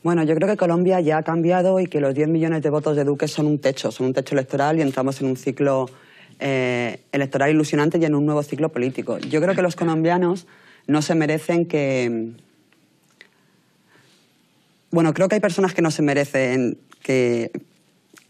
Bueno, yo creo que Colombia ya ha cambiado y que los 10 millones de votos de Duque son un techo electoral y entramos en un ciclo electoral ilusionante y en un nuevo ciclo político. Yo creo que los colombianos no se merecen que... Bueno, creo que hay personas que no se merecen que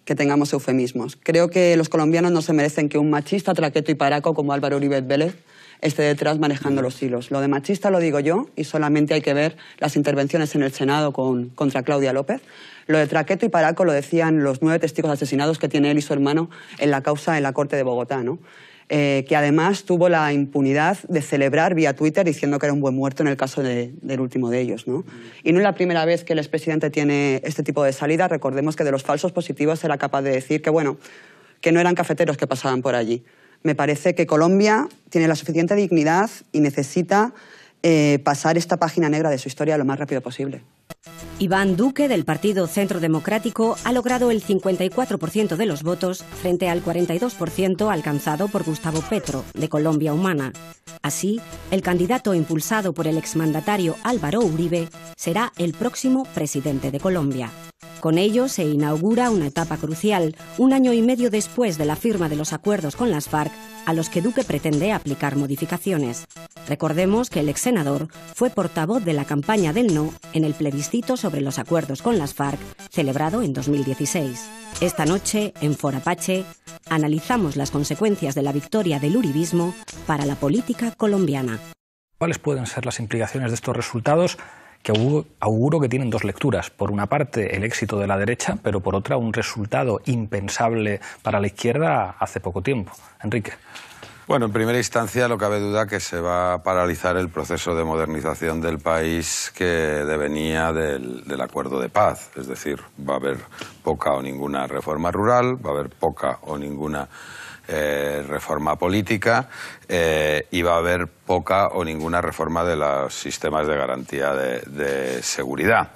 tengamos eufemismos. Creo que los colombianos no se merecen que un machista, traqueto y paraco como Álvaro Uribe Vélez esté detrás manejando los hilos. Lo de machista lo digo yo y solamente hay que ver las intervenciones en el Senado contra Claudia López. Lo de traqueto y paraco lo decían los 9 testigos asesinados que tiene él y su hermano en la causa en la Corte de Bogotá, ¿no? Que además tuvo la impunidad de celebrar vía Twitter diciendo que era un buen muerto en el caso del último de ellos, ¿no? Y no es la primera vez que el expresidente tiene este tipo de salida. Recordemos que de los falsos positivos era capaz de decir que, bueno, que no eran cafeteros que pasaban por allí. Me parece que Colombia tiene la suficiente dignidad y necesita pasar esta página negra de su historia lo más rápido posible. Iván Duque, del Partido Centro Democrático, ha logrado el 54% de los votos frente al 42% alcanzado por Gustavo Petro, de Colombia Humana. Así, el candidato impulsado por el exmandatario Álvaro Uribe será el próximo presidente de Colombia. Con ello se inaugura una etapa crucial, un año y medio después de la firma de los acuerdos con las FARC, a los que Duque pretende aplicar modificaciones. Recordemos que el exsenador fue portavoz de la campaña del no en el plebiscito sobre los acuerdos con las FARC, celebrado en 2016. Esta noche, en For Apache, analizamos las consecuencias de la victoria del uribismo para la política colombiana. ¿Cuáles pueden ser las implicaciones de estos resultados? Que auguro que tienen dos lecturas. Por una parte, el éxito de la derecha, pero por otra, un resultado impensable para la izquierda hace poco tiempo. Enrique. Bueno, en primera instancia no cabe duda que se va a paralizar el proceso de modernización del país que devenía del acuerdo de paz. Es decir, va a haber poca o ninguna reforma rural, va a haber poca o ninguna reforma política y va a haber poca o ninguna reforma de los sistemas de garantía de seguridad.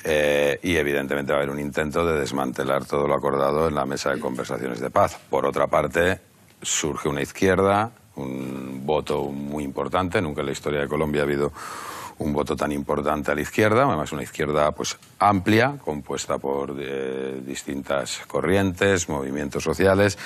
Y evidentemente va a haber un intento de desmantelar todo lo acordado en la mesa de conversaciones de paz. Por otra parte, surge una izquierda, un voto muy importante. Nunca en la historia de Colombia ha habido un voto tan importante a la izquierda, además una izquierda pues amplia, compuesta por distintas corrientes, movimientos sociales,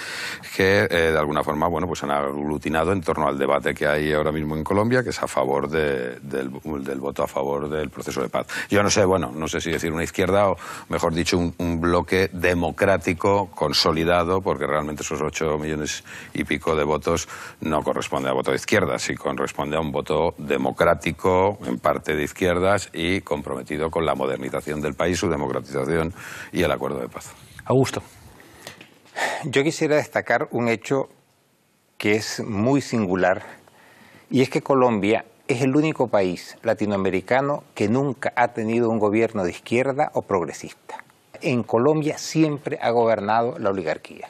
que de alguna forma bueno, pues han aglutinado en torno al debate que hay ahora mismo en Colombia, que es a favor del voto a favor del proceso de paz. Yo no sé, bueno, no sé si decir una izquierda o, mejor dicho, un bloque democrático consolidado, porque realmente esos 8 millones y pico de votos no corresponde a voto de izquierdas, sí corresponde a un voto democrático, en parte de izquierdas y comprometido con la modernización del país, su democratización y el acuerdo de paz. Augusto. Yo quisiera destacar un hecho que es muy singular y es que Colombia es el único país latinoamericano que nunca ha tenido un gobierno de izquierda o progresista. En Colombia siempre ha gobernado la oligarquía.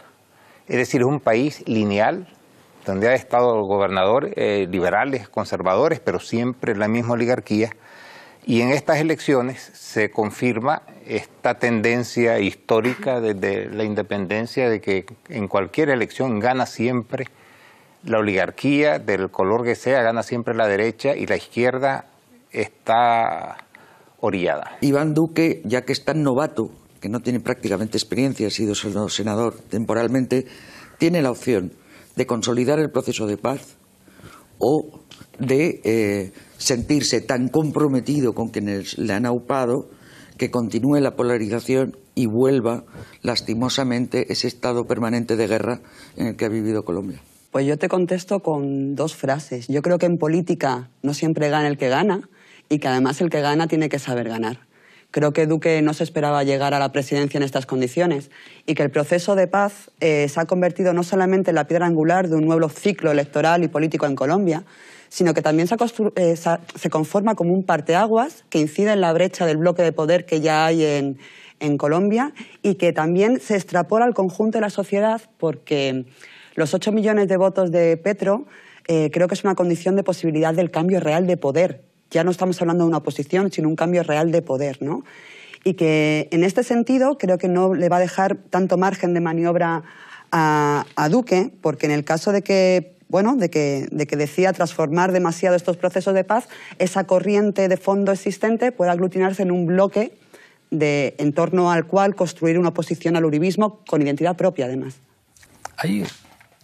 Es decir, es un país lineal donde ha estado gobernadores liberales, conservadores, pero siempre la misma oligarquía. Y en estas elecciones se confirma esta tendencia histórica desde la independencia de que en cualquier elección gana siempre la oligarquía, del color que sea, gana siempre la derecha y la izquierda está orillada. Iván Duque, ya que es tan novato, que no tiene prácticamente experiencia, ha sido solo senador temporalmente, tiene la opción de consolidar el proceso de paz o de sentirse tan comprometido con quienes le han aupado que continúe la polarización y vuelva lastimosamente ese estado permanente de guerra en el que ha vivido Colombia. Pues yo te contesto con 2 frases. Yo creo que en política no siempre gana el que gana y que además el que gana tiene que saber ganar. Creo que Duque no se esperaba llegar a la presidencia en estas condiciones y que el proceso de paz se ha convertido no solamente en la piedra angular de un nuevo ciclo electoral y político en Colombia, sino que también se conforma como un parteaguas que incide en la brecha del bloque de poder que ya hay en Colombia y que también se extrapola al conjunto de la sociedad porque los 8 millones de votos de Petro creo que es una condición de posibilidad del cambio real de poder. Ya no estamos hablando de una oposición, sino un cambio real de poder, ¿no? Y que en este sentido creo que no le va a dejar tanto margen de maniobra a Duque, porque en el caso de que, bueno, de que decida transformar demasiado estos procesos de paz, esa corriente de fondo existente puede aglutinarse en un bloque en torno al cual construir una oposición al uribismo con identidad propia, además.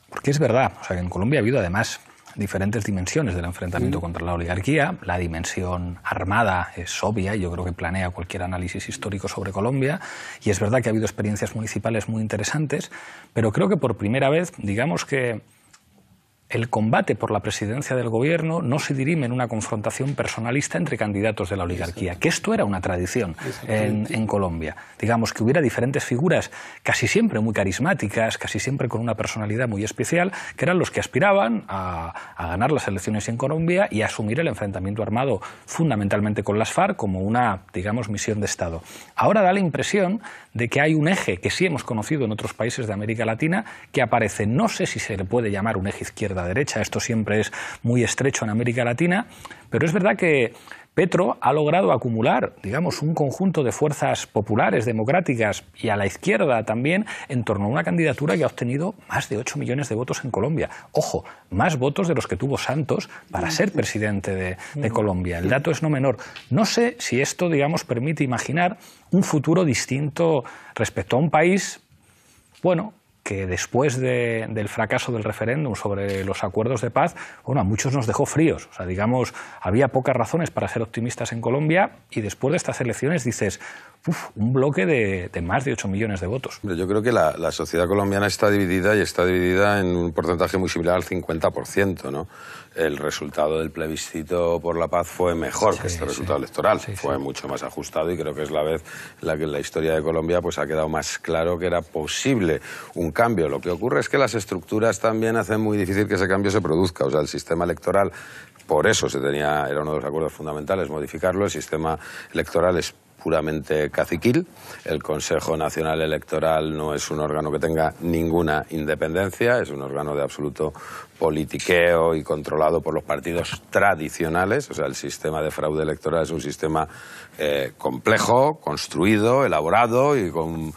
Porque es verdad, o sea, que en Colombia ha habido además diferentes dimensiones del enfrentamiento contra la oligarquía. La dimensión armada es obvia y yo creo que planea cualquier análisis histórico sobre Colombia, y es verdad que ha habido experiencias municipales muy interesantes, pero creo que por primera vez, digamos que el combate por la presidencia del gobierno no se dirime en una confrontación personalista entre candidatos de la oligarquía, que esto era una tradición en Colombia. Digamos que hubiera diferentes figuras, casi siempre muy carismáticas, casi siempre con una personalidad muy especial, que eran los que aspiraban a ganar las elecciones en Colombia y a asumir el enfrentamiento armado fundamentalmente con las FARC como una, digamos, misión de Estado. Ahora da la impresión de que hay un eje que sí hemos conocido en otros países de América Latina, que aparece, no sé si se le puede llamar un eje izquierda-derecha, esto siempre es muy estrecho en América Latina, pero es verdad que Petro ha logrado acumular, digamos, un conjunto de fuerzas populares, democráticas y a la izquierda también, en torno a una candidatura que ha obtenido más de 8 millones de votos en Colombia. Ojo, más votos de los que tuvo Santos para ser presidente de Colombia. El dato es no menor. No sé si esto, digamos, permite imaginar un futuro distinto respecto a un país, bueno, que después del fracaso del referéndum sobre los acuerdos de paz, bueno, a muchos nos dejó fríos. O sea, digamos, había pocas razones para ser optimistas en Colombia y después de estas elecciones dices, un bloque de más de 8 millones de votos. Yo creo que la sociedad colombiana está dividida, y está dividida en un porcentaje muy similar al 50%, ¿no? El resultado del plebiscito por la paz fue mejor que este resultado electoral. Fue mucho más ajustado, y creo que es la vez en la que en la historia de Colombia pues ha quedado más claro que era posible un cambio. Lo que ocurre es que las estructuras también hacen muy difícil que ese cambio se produzca. O sea, el sistema electoral, por eso era uno de los acuerdos fundamentales modificarlo. El sistema electoral es puramente caciquil. El Consejo Nacional Electoral no es un órgano que tenga ninguna independencia, es un órgano de absoluto politiqueo y controlado por los partidos tradicionales. O sea, el sistema de fraude electoral es un sistema complejo, construido, elaborado y con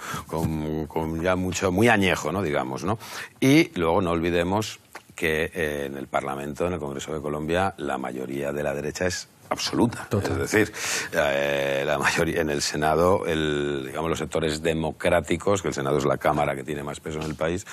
ya muy añejo, ¿no? Digamos, ¿no? Y luego no olvidemos que en el Parlamento, en el Congreso de Colombia, la mayoría de la derecha es absoluta. Total. Es decir, la mayoría en el Senado, digamos, los sectores democráticos, que el Senado es la cámara que tiene más peso en el país,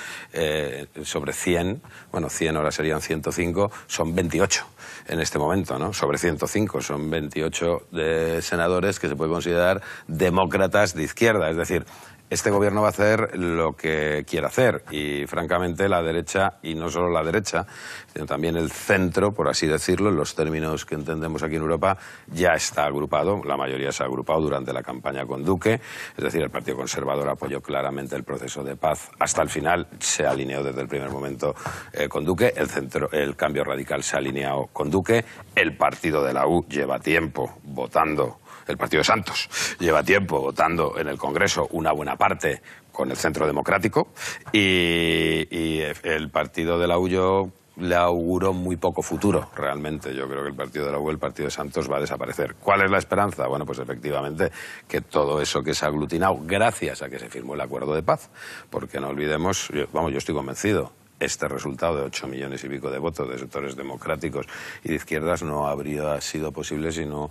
sobre 100, bueno, 100 ahora serían 105, son 28 en este momento, ¿no? Sobre 105 son 28 de senadores que se puede considerar demócratas de izquierda. Es decir, este gobierno va a hacer lo que quiera hacer, y francamente la derecha, y no solo la derecha, sino también el centro, por así decirlo, en los términos que entendemos aquí en Europa, ya está agrupado. La mayoría se ha agrupado durante la campaña con Duque, es decir, el Partido Conservador apoyó claramente el proceso de paz hasta el final, se alineó desde el primer momento con Duque, el Cambio Radical se ha alineado con Duque, el partido de la U lleva tiempo votando. El partido de Santos lleva tiempo votando en el Congreso una buena parte con el Centro Democrático, y el partido de la U yo le auguro muy poco futuro, realmente. Yo creo que el partido de la U, el partido de Santos, va a desaparecer. ¿Cuál es la esperanza? Bueno, pues efectivamente que todo eso que se ha aglutinado gracias a que se firmó el acuerdo de paz, porque no olvidemos, yo estoy convencido, este resultado de 8 millones y pico de votos de sectores democráticos y de izquierdas no habría sido posible si no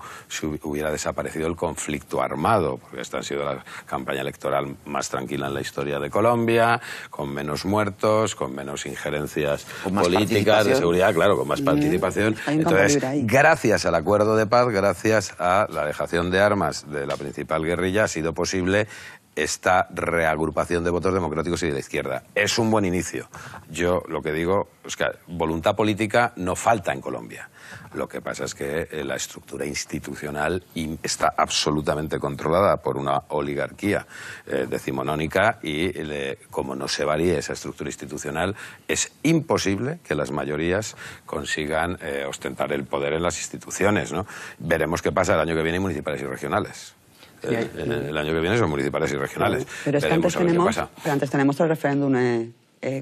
hubiera desaparecido el conflicto armado, porque esta ha sido la campaña electoral más tranquila en la historia de Colombia, con menos muertos, con menos injerencias políticas, de seguridad, claro, con más participación. Entonces, gracias al acuerdo de paz, gracias a la dejación de armas de la principal guerrilla, ha sido posible esta reagrupación de votos democráticos y de la izquierda. Es un buen inicio. Yo lo que digo es que voluntad política no falta en Colombia. Lo que pasa es que la estructura institucional está absolutamente controlada por una oligarquía decimonónica, y como no se varíe esa estructura institucional, es imposible que las mayorías consigan ostentar el poder en las instituciones, ¿no? Veremos qué pasa el año que viene en municipales y regionales. El año que viene son municipales y regionales. Pero es que antes tenemos el referéndum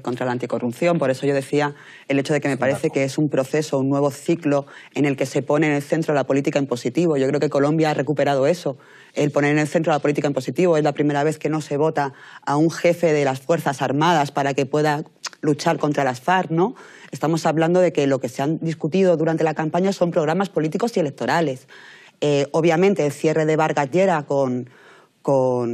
contra la anticorrupción. Por eso yo decía el hecho de que me parece que es un proceso, un nuevo ciclo en el que se pone en el centro la política en positivo. Yo creo que Colombia ha recuperado eso. El poner en el centro la política en positivo. Es la primera vez que no se vota a un jefe de las Fuerzas Armadas para que pueda luchar contra las FARC, ¿no? Estamos hablando de que lo que se han discutido durante la campaña son programas políticos y electorales. Obviamente el cierre de Vargas Llera con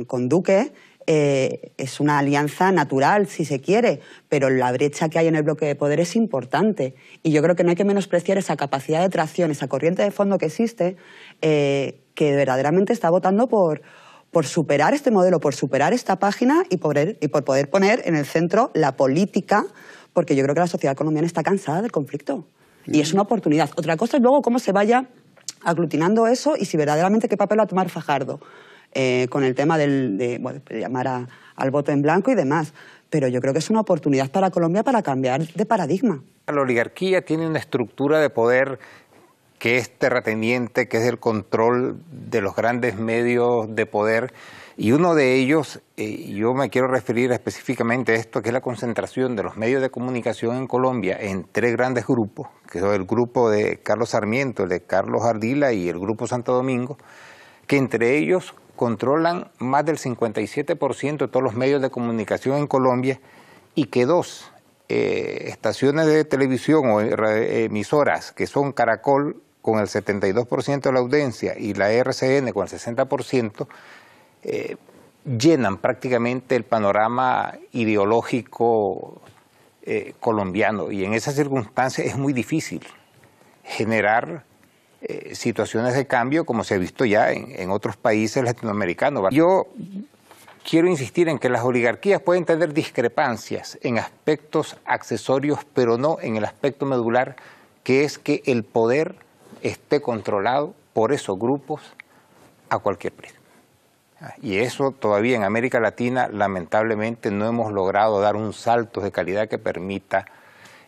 con Duque es una alianza natural, si se quiere, pero la brecha que hay en el bloque de poder es importante. Y yo creo que no hay que menospreciar esa capacidad de tracción, esa corriente de fondo que existe, que verdaderamente está votando por superar este modelo, por superar esta página y por poder poner en el centro la política, porque yo creo que la sociedad colombiana está cansada del conflicto. Y es una oportunidad. Otra cosa es luego cómo se vaya aglutinando eso y si verdaderamente qué papel va a tomar Fajardo con el tema de llamar al voto en blanco y demás. Pero yo creo que es una oportunidad para Colombia para cambiar de paradigma. La oligarquía tiene una estructura de poder que es terrateniente, que es el control de los grandes medios de poder. Y uno de ellos, yo me quiero referir específicamente a esto, que es la concentración de los medios de comunicación en Colombia en 3 grandes grupos, que son el grupo de Carlos Sarmiento, el de Carlos Ardila y el grupo Santo Domingo, que entre ellos controlan más del 57% de todos los medios de comunicación en Colombia y que 2 estaciones de televisión o emisoras, que son Caracol con el 72% de la audiencia y la RCN con el 60%, llenan prácticamente el panorama ideológico colombiano. Y en esas circunstancias es muy difícil generar situaciones de cambio como se ha visto ya en otros países latinoamericanos. Yo quiero insistir en que las oligarquías pueden tener discrepancias en aspectos accesorios, pero no en el aspecto medular, que es que el poder esté controlado por esos grupos a cualquier precio. Y eso todavía en América Latina lamentablemente no hemos logrado dar un salto de calidad que permita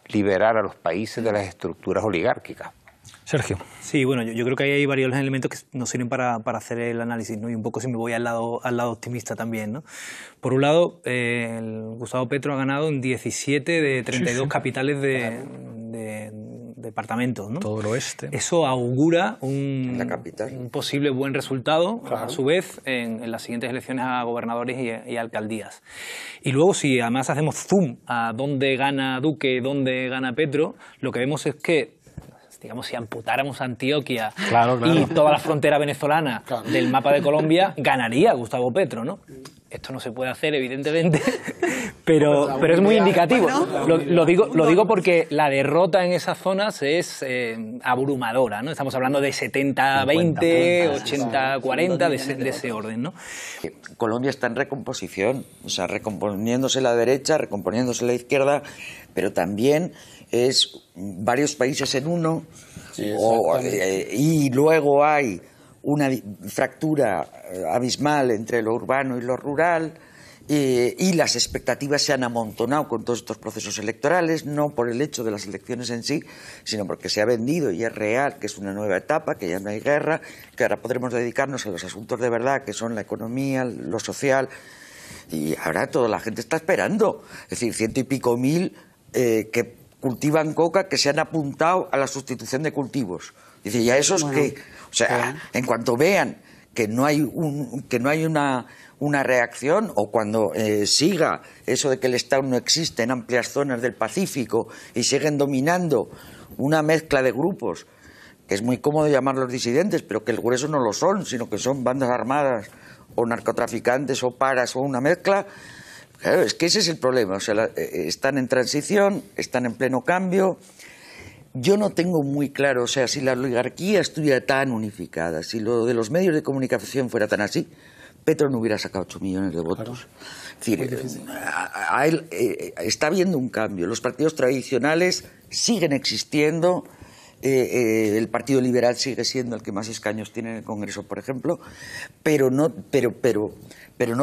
liberar a los países de las estructuras oligárquicas. Sergio. Sí, bueno, yo creo que ahí hay varios elementos que nos sirven para hacer el análisis, ¿no? Y un poco si me voy al lado optimista también, ¿no? Por un lado, Gustavo Petro ha ganado en 17 de 32 capitales de departamentos, ¿no? Todo el oeste. Eso augura un posible buen resultado, claro, a su vez, en las siguientes elecciones a gobernadores y alcaldías. Y luego, si además hacemos zoom a dónde gana Duque, dónde gana Petro, lo que vemos es que, digamos, si amputáramos Antioquia y toda la frontera venezolana del mapa de Colombia, ganaría Gustavo Petro, ¿no? Esto no se puede hacer, evidentemente, pero es muy indicativo. Lo digo porque la derrota en esas zonas es abrumadora, ¿no? Estamos hablando de 70-20, 80-40, de ese orden, ¿no? Colombia está en recomposición, o sea, recomponiéndose la derecha, recomponiéndose la izquierda, pero también es varios países en uno, y luego hay una fractura abismal entre lo urbano y lo rural, y las expectativas se han amontonado con todos estos procesos electorales, no por el hecho de las elecciones en sí, sino porque se ha vendido y es real que es una nueva etapa, que ya no hay guerra, que ahora podremos dedicarnos a los asuntos de verdad, que son la economía, lo social, y ahora toda la gente está esperando, es decir, 100 y pico mil que cultivan coca que se han apuntado a la sustitución de cultivos. Dice, ¿y a esos qué? O sea, en cuanto vean que no hay una reacción, o cuando siga eso de que el Estado no existe en amplias zonas del Pacífico y siguen dominando una mezcla de grupos, que es muy cómodo llamarlos disidentes, pero que el grueso no lo son, sino que son bandas armadas o narcotraficantes o paras o una mezcla. Claro, es que ese es el problema, o sea, están en transición, están en pleno cambio. Yo no tengo muy claro, o sea, si la oligarquía estuviera tan unificada, si lo de los medios de comunicación fuera tan así, Petro no hubiera sacado 8 millones de votos. Claro. Es decir, está habiendo un cambio, los partidos tradicionales siguen existiendo, el Partido Liberal sigue siendo el que más escaños tiene en el Congreso, por ejemplo, pero no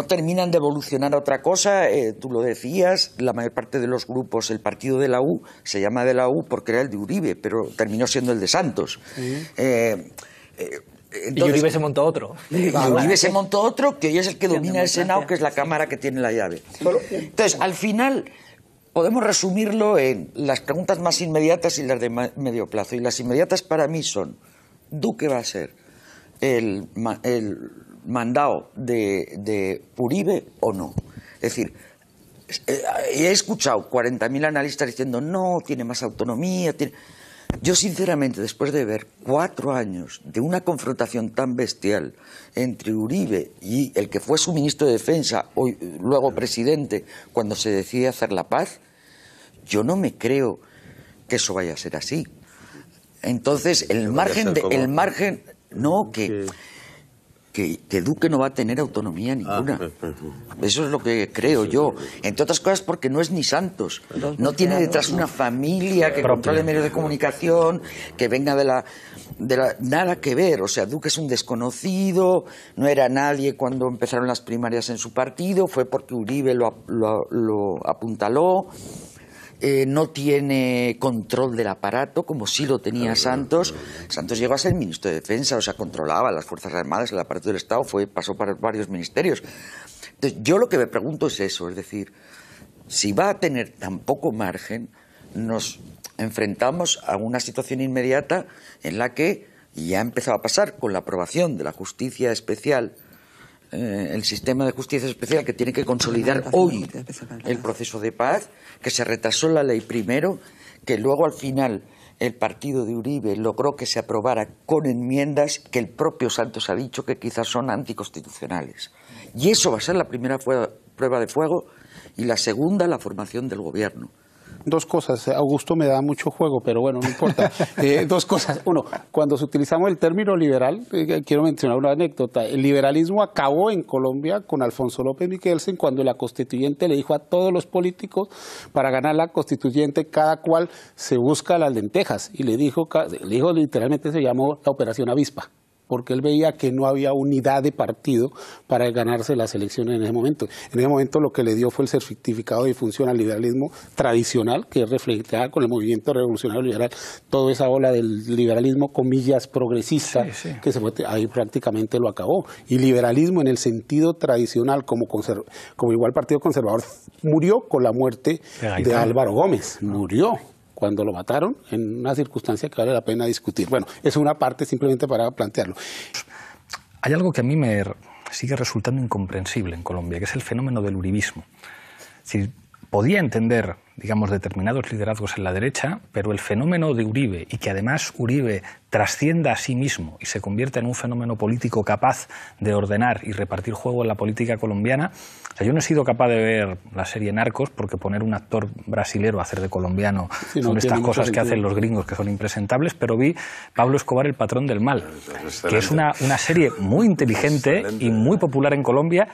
terminan de evolucionar a otra cosa. Tú lo decías, la mayor parte de los grupos, el partido de la U se llama de la U porque era el de Uribe, pero terminó siendo el de Santos. Entonces, y Uribe se montó otro. Uribe se montó otro, que hoy es el que domina el Senado, que es la Cámara que tiene la llave. Entonces, al final, podemos resumirlo en las preguntas más inmediatas y las de medio plazo. Y las inmediatas para mí son, ¿Duque va a ser el mandado de Uribe o no? Es decir, he escuchado 40.000 analistas diciendo, no, tiene más autonomía, Yo, sinceramente, después de ver 4 años de una confrontación tan bestial entre Uribe y el que fue su ministro de Defensa, hoy, luego presidente, cuando se decide hacer la paz, yo no me creo que eso vaya a ser así. Entonces, el margen, que Duque no va a tener autonomía ninguna. Eso es lo que creo yo. Entre otras cosas porque no es ni Santos. No tiene detrás una familia que controle medios de comunicación, que venga de la... Nada que ver. O sea, Duque es un desconocido, no era nadie cuando empezaron las primarias en su partido, fue porque Uribe lo apuntaló. No tiene control del aparato, como sí lo tenía Santos. Santos llegó a ser ministro de Defensa, o sea, controlaba las Fuerzas Armadas, el aparato del Estado, pasó por varios ministerios. Entonces, yo lo que me pregunto es eso, es decir, si va a tener tan poco margen, nos enfrentamos a una situación inmediata en la que ya ha empezado a pasar con la aprobación de la justicia especial, el sistema de justicia especial que tiene que consolidar hoy el proceso de paz, que se retrasó la ley primero, que luego al final el partido de Uribe logró que se aprobara con enmiendas que el propio Santos ha dicho que quizás son anticonstitucionales. Y eso va a ser la primera prueba de fuego, y la segunda, la formación del gobierno. Dos cosas. Augusto me da mucho juego, pero bueno, no importa. Dos cosas. Uno, cuando utilizamos el término liberal, quiero mencionar una anécdota. El liberalismo acabó en Colombia con Alfonso López Miguelsen cuando la constituyente le dijo a todos los políticos, para ganar la constituyente, cada cual se busca las lentejas. Y le dijo literalmente, se llamó la Operación Avispa, porque él veía que no había unidad de partido para ganarse las elecciones en ese momento. En ese momento lo que le dio fue el certificado de difusión al liberalismo tradicional, que reflejaba con el movimiento revolucionario liberal, toda esa ola del liberalismo, comillas, progresista, que ahí prácticamente lo acabó. Y liberalismo en el sentido tradicional, como igual Partido Conservador, murió con la muerte de Álvaro Gómez, murió cuando lo mataron, en una circunstancia que vale la pena discutir. Bueno, es una parte simplemente para plantearlo. Hay algo que a mí me sigue resultando incomprensible en Colombia, que es el fenómeno del uribismo. Si podía entender, digamos, determinados liderazgos en la derecha, pero el fenómeno de Uribe, y que además Uribe trascienda a sí mismo y se convierta en un fenómeno político capaz de ordenar y repartir juego en la política colombiana. O sea, yo no he sido capaz de ver la serie Narcos, porque poner un actor brasilero a hacer de colombiano son estas cosas que hacen los gringos que son impresentables, pero vi Pablo Escobar, el patrón del mal, que es una serie muy inteligente y muy popular en Colombia,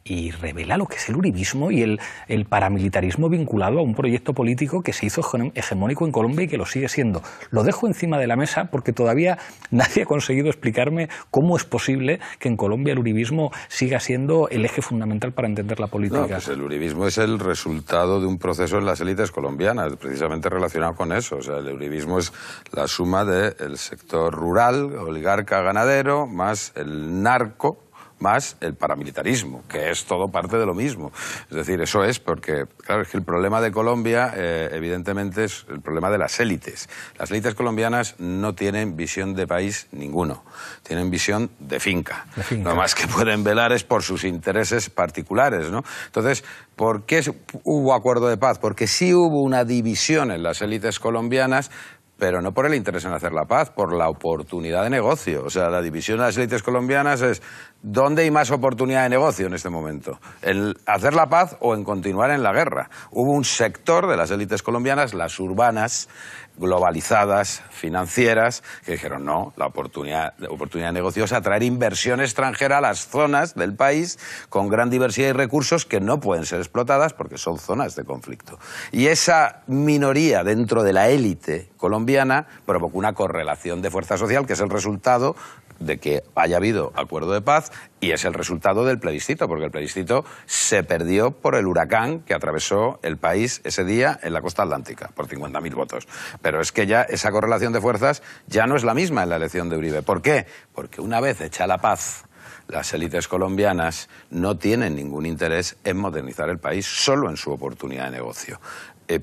y revela lo que es el uribismo y el paramilitarismo vinculado a un proyecto político que se hizo hegemónico en Colombia y que lo sigue siendo. Lo dejo encima de la mesa porque todavía nadie ha conseguido explicarme cómo es posible que en Colombia el uribismo siga siendo el eje fundamental para entender la política. No, pues el uribismo es el resultado de un proceso en las élites colombianas, precisamente relacionado con eso. O sea, el uribismo es la suma del sector rural, oligarca, ganadero, más el narco, más el paramilitarismo, que es todo parte de lo mismo. Es decir, eso es porque, claro, es que el problema de Colombia, evidentemente, es el problema de las élites. Las élites colombianas no tienen visión de país ninguno, tienen visión de finca. Lo más que pueden velar es por sus intereses particulares, ¿no? Entonces, ¿por qué hubo acuerdo de paz? Porque sí hubo una división en las élites colombianas, pero no por el interés en hacer la paz, por la oportunidad de negocio. O sea, la división de las élites colombianas es ¿dónde hay más oportunidad de negocio en este momento? ¿En hacer la paz o en continuar en la guerra? Hubo un sector de las élites colombianas, las urbanas, globalizadas, financieras, que dijeron no, la oportunidad de negocio es atraer inversión extranjera a las zonas del país con gran diversidad y recursos que no pueden ser explotadas porque son zonas de conflicto. Y esa minoría dentro de la élite colombiana provocó una correlación de fuerza social que es el resultado de que haya habido acuerdo de paz y es el resultado del plebiscito, porque el plebiscito se perdió por el huracán que atravesó el país ese día en la costa atlántica, por 50.000 votos. Pero es que ya esa correlación de fuerzas ya no es la misma en la elección de Uribe. ¿Por qué? Porque una vez hecha la paz, las élites colombianas no tienen ningún interés en modernizar el país, solo en su oportunidad de negocio.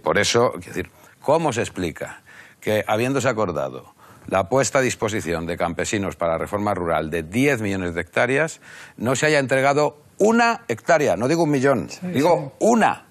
Por eso, quiero decir, ¿cómo se explica que habiéndose acordado la puesta a disposición de campesinos para la reforma rural de 10 millones de hectáreas, no se haya entregado una hectárea? No digo 1 millón, digo una.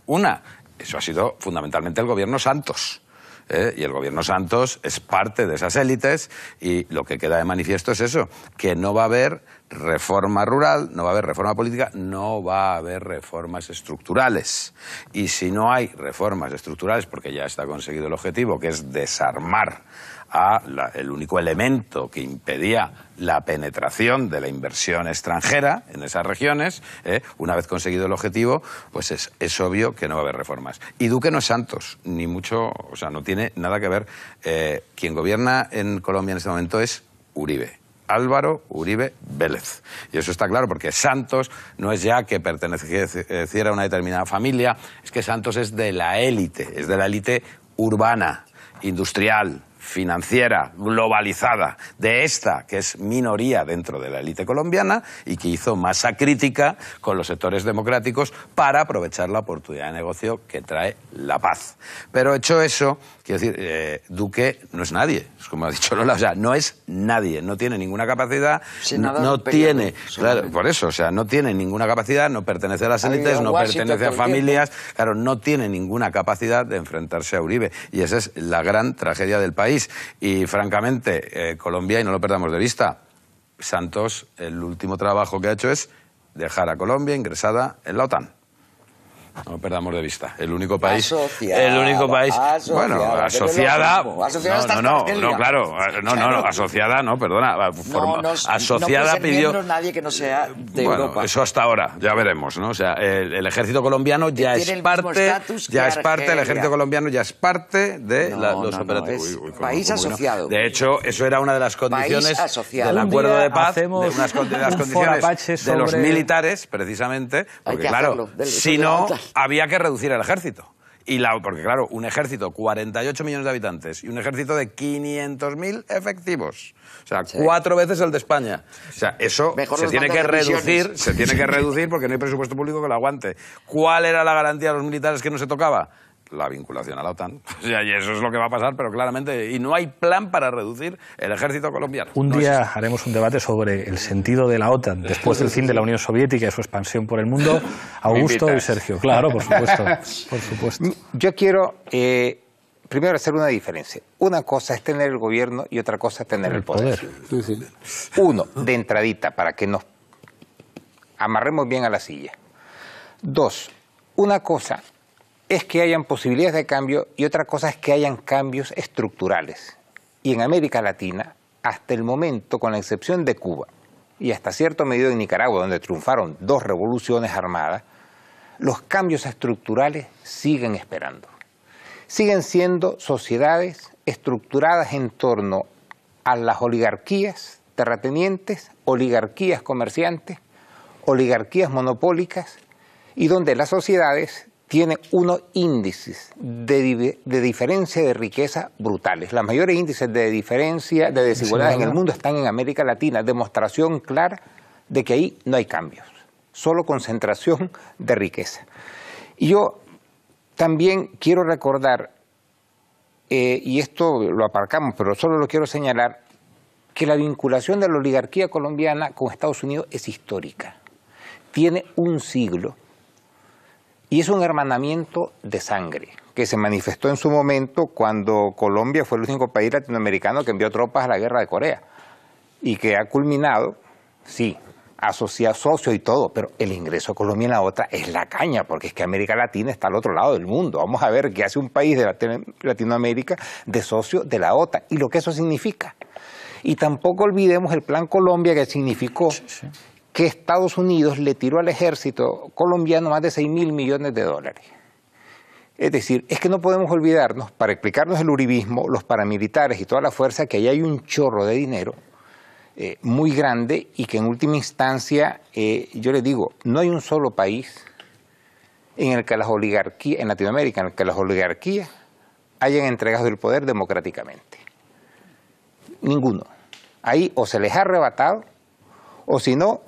Eso ha sido fundamentalmente el gobierno Santos. y el gobierno Santos es parte de esas élites, y lo que queda de manifiesto es eso, que no va a haber reforma rural, no va a haber reforma política, no va a haber reformas estructurales. Y si no hay reformas estructurales, porque ya está conseguido el objetivo, que es desarmar el único elemento que impedía la penetración de la inversión extranjera en esas regiones, una vez conseguido el objetivo, pues es obvio que no va a haber reformas. Y Duque no es Santos, ni mucho, o sea, no tiene nada que ver. Quien gobierna en Colombia en este momento es Uribe. Álvaro Uribe Vélez. Y eso está claro, porque Santos no es ya que perteneciera a una determinada familia, es que Santos es de la élite urbana, industrial, financiera, globalizada, de esta, que es minoría dentro de la élite colombiana y que hizo masa crítica con los sectores democráticos para aprovechar la oportunidad de negocio que trae la paz. Pero hecho eso, quiero decir, Duque no es nadie, es como ha dicho Lola, o sea, no es nadie, no tiene ninguna capacidad, no tiene, claro, por eso, o sea, no tiene ninguna capacidad, no pertenece a las élites, no pertenece a familias, claro, no tiene ninguna capacidad de enfrentarse a Uribe, y esa es la gran tragedia del país. Y francamente, Colombia, y no lo perdamos de vista, Santos, el último trabajo que ha hecho es dejar a Colombia ingresada en la OTAN. No lo perdamos de vista. El único país... Bueno, asociada... asociada no, perdona. Asociada pidió... nadie que no sea de Europa. Eso hasta ahora, ya veremos, ¿no? O sea, el ejército colombiano ya es parte... el ejército colombiano ya es parte de los operativos. País asociado. De hecho, eso era una de las condiciones del acuerdo de paz, de unas condiciones de los militares, precisamente, porque claro, si no... había que reducir el ejército. Porque claro, un ejército, 48 millones de habitantes, y un ejército de 500.000 efectivos. O sea, 4 veces el de España. O sea, eso se tiene que reducir porque no hay presupuesto público que lo aguante. ¿Cuál era la garantía a los militares que no se tocaba? La vinculación a la OTAN. O sea, y eso es lo que va a pasar, pero claramente, y no hay plan para reducir el ejército colombiano. Un día haremos un debate sobre el sentido de la OTAN después del fin de la Unión Soviética y su expansión por el mundo. Augusto y Sergio, claro, por supuesto. Por supuesto. Yo quiero primero hacer una diferencia. Una cosa es tener el gobierno y otra cosa es tener el poder. Sí. Uno, de entradita, para que nos amarremos bien a la silla. Dos, una cosa es que hayan posibilidades de cambio y otra cosa es que hayan cambios estructurales. Y en América Latina, hasta el momento, con la excepción de Cuba y hasta cierto medida en Nicaragua, donde triunfaron 2 revoluciones armadas, los cambios estructurales siguen esperando. Siguen siendo sociedades estructuradas en torno a las oligarquías terratenientes, oligarquías comerciantes, oligarquías monopólicas, y donde las sociedades tiene unos índices de diferencia de riqueza brutales. Los mayores índices de diferencia, de desigualdad en el mundo están en América Latina. Demostración clara de que ahí no hay cambios, solo concentración de riqueza. Y yo también quiero recordar, y esto lo aparcamos, pero solo lo quiero señalar, que la vinculación de la oligarquía colombiana con Estados Unidos es histórica. Tiene un siglo. Y es un hermanamiento de sangre que se manifestó en su momento cuando Colombia fue el único país latinoamericano que envió tropas a la guerra de Corea y que ha culminado, sí, asociado, socio y todo, pero el ingreso de Colombia en la otra es la caña, porque es que América Latina está al otro lado del mundo. Vamos a ver qué hace un país de Latinoamérica de socio de la OTAN y lo que eso significa. Y tampoco olvidemos el Plan Colombia, que significó que Estados Unidos le tiró al ejército colombiano más de $6.000 millones. Es decir, es que no podemos olvidarnos, para explicarnos el uribismo, los paramilitares y toda la fuerza, que ahí hay un chorro de dinero muy grande y que en última instancia, yo les digo, no hay un solo país en el que las oligarquías, en Latinoamérica, en el que las oligarquías hayan entregado el poder democráticamente. Ninguno. Ahí o se les ha arrebatado, o si no,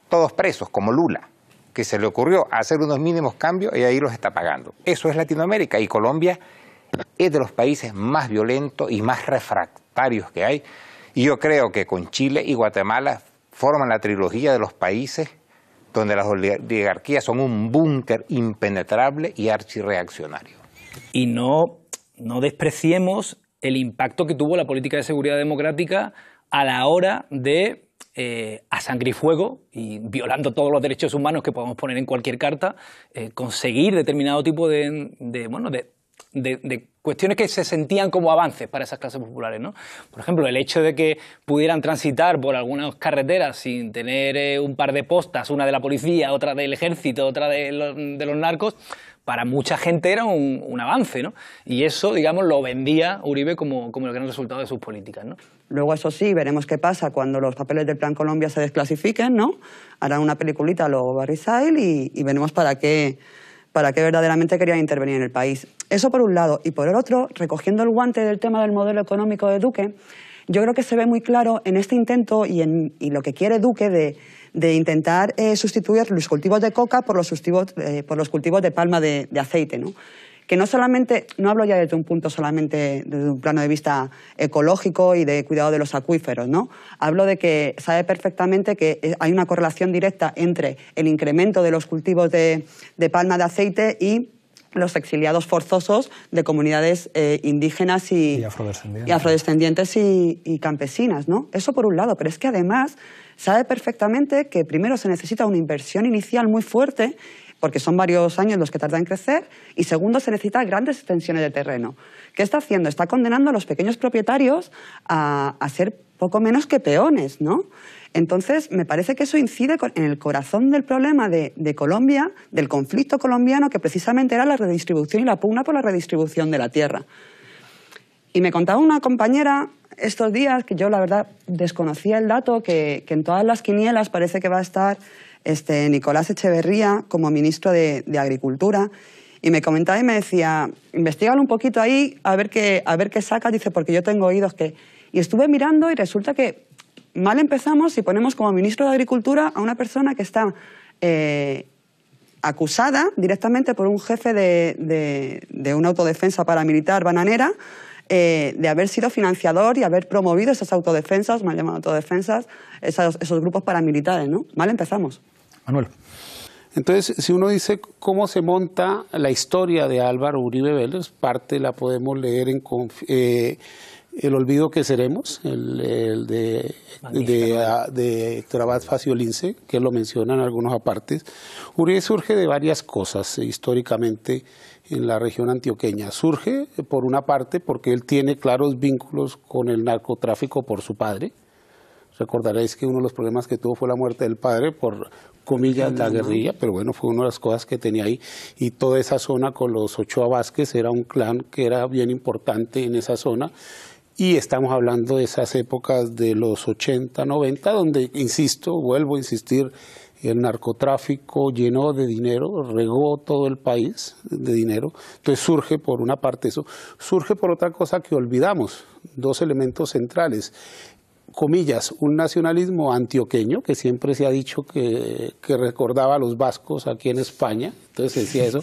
todos presos, como Lula, que se le ocurrió hacer unos mínimos cambios y ahí los está pagando. Eso es Latinoamérica, y Colombia es de los países más violentos y más refractarios que hay. Y yo creo que con Chile y Guatemala forman la trilogía de los países donde las oligarquías son un búnker impenetrable y archirreaccionario. Y no no despreciemos el impacto que tuvo la política de seguridad democrática a la hora de, a sangre y fuego, y violando todos los derechos humanos que podemos poner en cualquier carta, conseguir determinado tipo de cuestiones que se sentían como avances para esas clases populares, ¿no? Por ejemplo, el hecho de que pudieran transitar por algunas carreteras sin tener un par de postas, una de la policía, otra del ejército, otra de los narcos, para mucha gente era un avance, ¿no? Y eso, digamos, lo vendía Uribe como el gran resultado de sus políticas, ¿no? Luego, eso sí, veremos qué pasa cuando los papeles del Plan Colombia se desclasifiquen, ¿no? Harán una peliculita, luego Barrisail, y veremos para qué verdaderamente querían intervenir en el país. Eso por un lado. Y por el otro, recogiendo el guante del tema del modelo económico de Duque, yo creo que se ve muy claro en este intento y lo que quiere Duque de intentar sustituir los cultivos de coca por los cultivos de palma de aceite, ¿no? Que no solamente, no hablo ya desde un punto solamente desde un plano de vista ecológico y de cuidado de los acuíferos, ¿no? Hablo de que sabe perfectamente que hay una correlación directa entre el incremento de los cultivos de palma de aceite y los exiliados forzosos de comunidades indígenas y afrodescendientes y campesinas, ¿no? Eso por un lado, pero es que además sabe perfectamente que primero se necesita una inversión inicial muy fuerte, porque son varios años los que tarda en crecer, y segundo, se necesitan grandes extensiones de terreno. ¿Qué está haciendo? Está condenando a los pequeños propietarios a ser poco menos que peones, ¿no? Entonces, me parece que eso incide en el corazón del problema de Colombia, del conflicto colombiano, que precisamente era la redistribución y la pugna por la redistribución de la tierra. Y me contaba una compañera estos días, que yo la verdad desconocía el dato, que en todas las quinielas parece que va a estar Nicolás Echeverría como ministro de Agricultura, y me comentaba y me decía, investígalo un poquito ahí, a ver qué sacas, dice, porque yo tengo oídos que... Y estuve mirando y resulta que mal empezamos si ponemos como ministro de Agricultura a una persona que está acusada directamente por un jefe de una autodefensa paramilitar bananera, de haber sido financiador y haber promovido esas autodefensas, mal llamadas autodefensas, esos grupos paramilitares, ¿no? Mal empezamos. Manuel. Entonces, si uno dice cómo se monta la historia de Álvaro Uribe Vélez, parte la podemos leer en El olvido que seremos, el de Héctor Abad Faciolince, que lo menciona en algunos apartes. Uribe surge de varias cosas históricamente en la región antioqueña. Surge, por una parte, porque él tiene claros vínculos con el narcotráfico por su padre. Recordaréis que uno de los problemas que tuvo fue la muerte del padre por, comillas, la guerrilla, pero bueno, fue una de las cosas que tenía ahí. Y toda esa zona con los Ochoa Vázquez era un clan que era bien importante en esa zona. Y estamos hablando de esas épocas de los 80, 90, donde, insisto, vuelvo a insistir, el narcotráfico llenó de dinero, regó todo el país de dinero. Entonces surge por una parte eso, surge por otra cosa que olvidamos, dos elementos centrales. Comillas, un nacionalismo antioqueño, que siempre se ha dicho que recordaba a los vascos aquí en España, entonces se decía eso.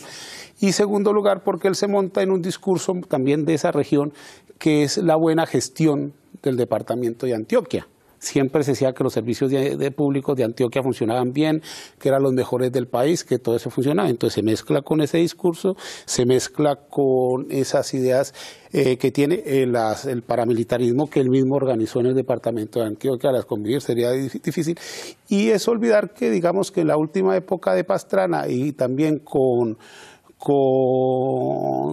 Y segundo lugar, porque él se monta en un discurso también de esa región, que es la buena gestión del departamento de Antioquia. Siempre se decía que los servicios públicos de Antioquia funcionaban bien, que eran los mejores del país, que todo eso funcionaba. Entonces se mezcla con ese discurso, se mezcla con esas ideas que tiene el paramilitarismo que él mismo organizó en el departamento de Antioquia. Las convivir sería difícil. Y es olvidar que, digamos, que en la última época de Pastrana y también con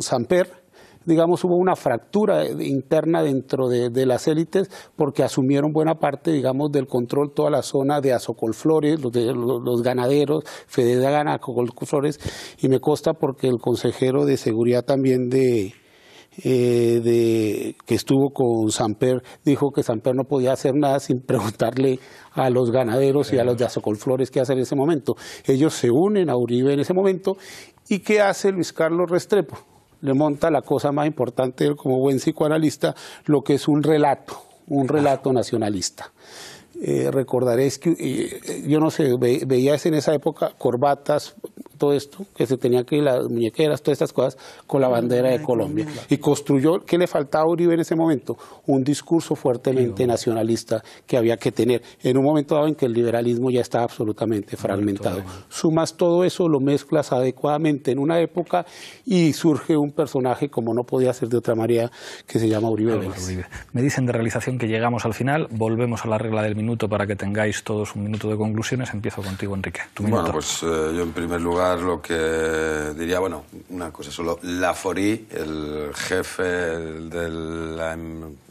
Samper, digamos, hubo una fractura interna dentro de las élites porque asumieron buena parte, digamos, del control toda la zona de Azocolflores, los ganaderos, Fedegana, Azocolflores, y me consta porque el consejero de seguridad también que estuvo con Samper dijo que Samper no podía hacer nada sin preguntarle a los ganaderos y a los de Azocolflores qué hacer en ese momento. Ellos se unen a Uribe en ese momento. ¿Y qué hace Luis Carlos Restrepo? Le monta la cosa más importante como buen psicoanalista, lo que es un relato nacionalista. Recordaréis que, yo no sé, veías en esa época corbatas todo esto, que se tenía que ir las muñequeras, todas estas cosas, con la bandera de Colombia. Y construyó, ¿qué le faltaba a Uribe en ese momento? Un discurso fuertemente nacionalista que había que tener en un momento dado en que el liberalismo ya estaba absolutamente fragmentado. Sumas todo eso, lo mezclas adecuadamente en una época y surge un personaje, como no podía ser de otra manera, que se llama Uribe Vélez. Me dicen de realización que llegamos al final, volvemos a la regla del minuto para que tengáis todos un minuto de conclusiones. Empiezo contigo, Enrique. Tu minuto. Bueno, pues yo en primer lugar lo que diría, bueno, una cosa solo, Laforí, el jefe del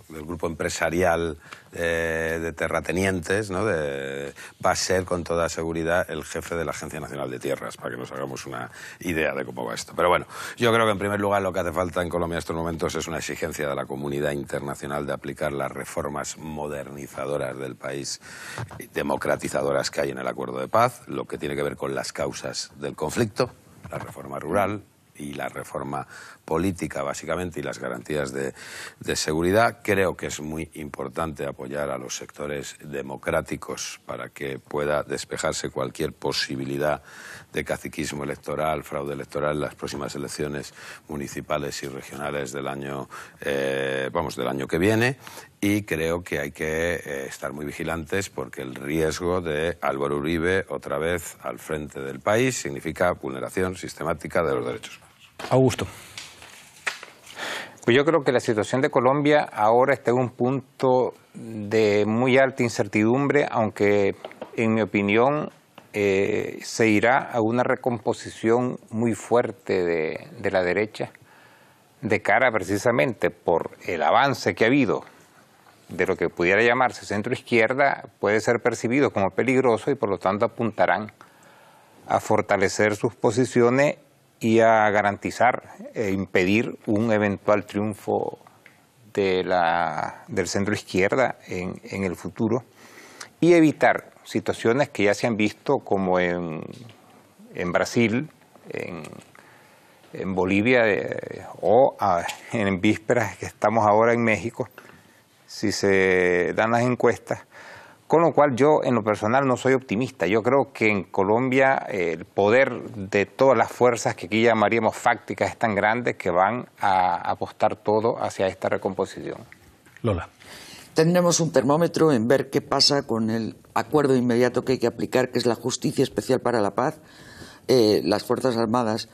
grupo empresarial de terratenientes, ¿no? Va a ser con toda seguridad el jefe de la Agencia Nacional de Tierras, para que nos hagamos una idea de cómo va esto. Pero bueno, yo creo que en primer lugar lo que hace falta en Colombia en estos momentos es una exigencia de la comunidad internacional de aplicar las reformas modernizadoras del país, democratizadoras que hay en el acuerdo de paz, lo que tiene que ver con las causas del conflicto, la reforma rural y la reforma política, básicamente, y las garantías de seguridad. Creo que es muy importante apoyar a los sectores democráticos para que pueda despejarse cualquier posibilidad de caciquismo electoral, fraude electoral en las próximas elecciones municipales y regionales del año que viene. Y creo que hay que estar muy vigilantes porque el riesgo de Álvaro Uribe otra vez al frente del país significa vulneración sistemática de los derechos humanos. Augusto. Pues yo creo que la situación de Colombia ahora está en un punto de muy alta incertidumbre, aunque en mi opinión se irá a una recomposición muy fuerte de la derecha de cara precisamente por el avance que ha habido de lo que pudiera llamarse centro-izquierda, puede ser percibido como peligroso y por lo tanto apuntarán a fortalecer sus posiciones y a garantizar e impedir un eventual triunfo del centro-izquierda en el futuro y evitar situaciones que ya se han visto como en Brasil, en Bolivia en vísperas que estamos ahora en México, si se dan las encuestas. Con lo cual yo en lo personal no soy optimista. Yo creo que en Colombia el poder de todas las fuerzas que aquí llamaríamos fácticas es tan grande que van a apostar todo hacia esta recomposición. Lola. Tendremos un termómetro en ver qué pasa con el acuerdo inmediato que hay que aplicar, que es la Justicia Especial para la Paz. Las Fuerzas Armadas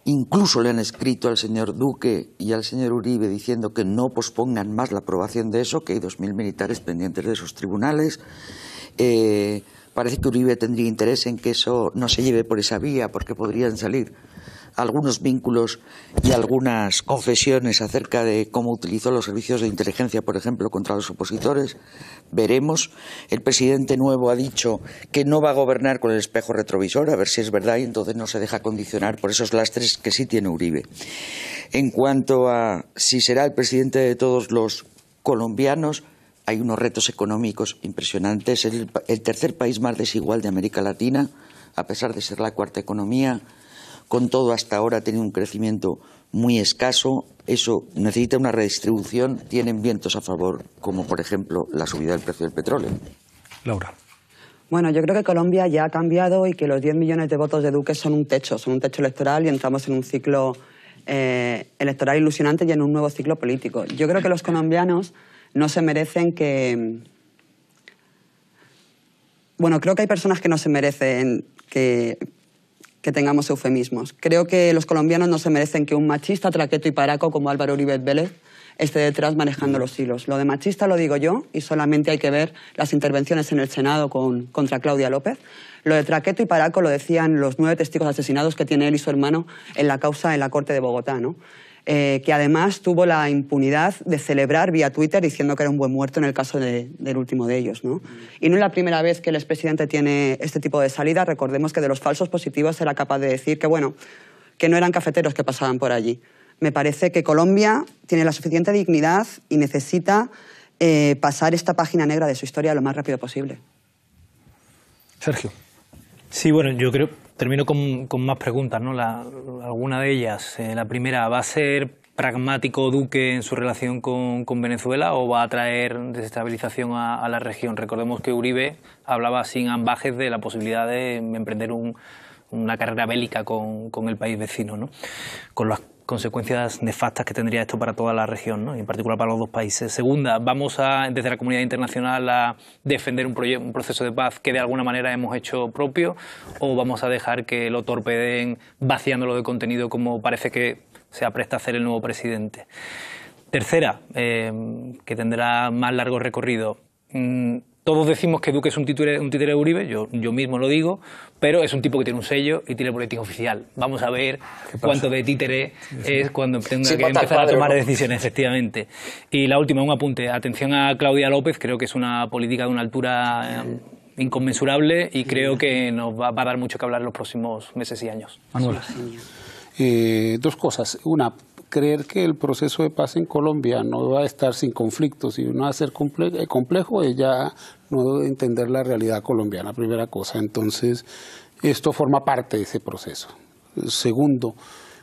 incluso le han escrito al señor Duque y al señor Uribe diciendo que no pospongan más la aprobación de eso, que hay 2.000 militares pendientes de esos tribunales. Parece que Uribe tendría interés en que eso no se lleve por esa vía, porque podrían salir algunos vínculos y algunas confesiones acerca de cómo utilizó los servicios de inteligencia, por ejemplo, contra los opositores. Veremos. El presidente nuevo ha dicho que no va a gobernar con el espejo retrovisor, a ver si es verdad, y entonces no se deja condicionar por esos lastres que sí tiene Uribe. En cuanto a si será el presidente de todos los colombianos, hay unos retos económicos impresionantes. Es el tercer país más desigual de América Latina, a pesar de ser la cuarta economía. Con todo, hasta ahora ha tenido un crecimiento muy escaso. Eso necesita una redistribución. Tienen vientos a favor, como por ejemplo la subida del precio del petróleo. Laura. Bueno, yo creo que Colombia ya ha cambiado y que los 10 millones de votos de Duque son un techo electoral y entramos en un ciclo electoral ilusionante y en un nuevo ciclo político. Yo creo que los colombianos no se merecen que... Bueno, creo que hay personas que no se merecen que tengamos eufemismos. Creo que los colombianos no se merecen que un machista, traqueto y paraco como Álvaro Uribe Vélez esté detrás manejando los hilos. Lo de machista lo digo yo y solamente hay que ver las intervenciones en el Senado contra Claudia López. Lo de traqueto y paraco lo decían los 9 testigos asesinados que tiene él y su hermano en la causa en la Corte de Bogotá, ¿no? Que además tuvo la impunidad de celebrar vía Twitter diciendo que era un buen muerto en el caso del último de ellos, ¿no? Y no es la primera vez que el expresidente tiene este tipo de salida. Recordemos que de los falsos positivos era capaz de decir que, bueno, que no eran cafeteros que pasaban por allí. Me parece que Colombia tiene la suficiente dignidad y necesita pasar esta página negra de su historia lo más rápido posible. Sergio. Sí, bueno, yo creo, termino con más preguntas, ¿no? Alguna de ellas. La primera, ¿va a ser pragmático Duque en su relación con Venezuela o va a traer desestabilización a la región? Recordemos que Uribe hablaba sin ambajes de la posibilidad de emprender una carrera bélica con el país vecino, ¿no? Con las consecuencias nefastas que tendría esto para toda la región, ¿no? Y en particular para los dos países. Segunda, vamos desde la comunidad internacional a defender un proceso de paz que de alguna manera hemos hecho propio, o vamos a dejar que lo torpeden vaciándolo de contenido como parece que se apresta a hacer el nuevo presidente. Tercera, que tendrá más largo recorrido. Todos decimos que Duque es un títere de Uribe, yo mismo lo digo, pero es un tipo que tiene un sello y tiene boletín oficial. Vamos a ver cuánto de títere es cuando tenga que empezar a tomar decisiones, efectivamente. Y la última, un apunte. Atención a Claudia López, creo que es una política de una altura inconmensurable y creo que nos va a dar mucho que hablar en los próximos meses y años. Manuel. Dos cosas. Una, creer que el proceso de paz en Colombia no va a estar sin conflictos y no va a ser complejo es ya no entender la realidad colombiana, primera cosa. Entonces, esto forma parte de ese proceso. Segundo,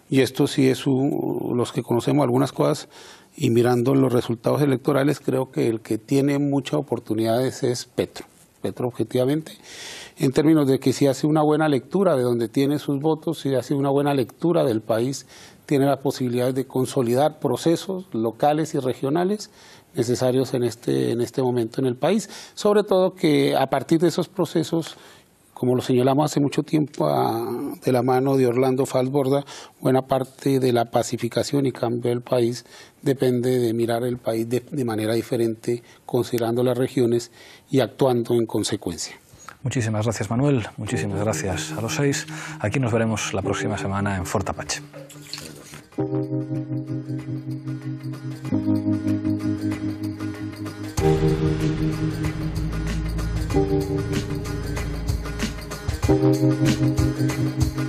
y esto sí es los que conocemos algunas cosas y mirando los resultados electorales, creo que el que tiene muchas oportunidades es Petro. Petro, objetivamente, en términos de que si hace una buena lectura de donde tiene sus votos, si hace una buena lectura del país, tiene la posibilidad de consolidar procesos locales y regionales necesarios en este momento en el país. Sobre todo que a partir de esos procesos, como lo señalamos hace mucho tiempo de la mano de Orlando Falsborda, buena parte de la pacificación y cambio del país depende de mirar el país de manera diferente, considerando las regiones y actuando en consecuencia. Muchísimas gracias, Manuel. Muchísimas gracias a los 6. Aquí nos veremos la próxima semana en Fort Apache. Thank you.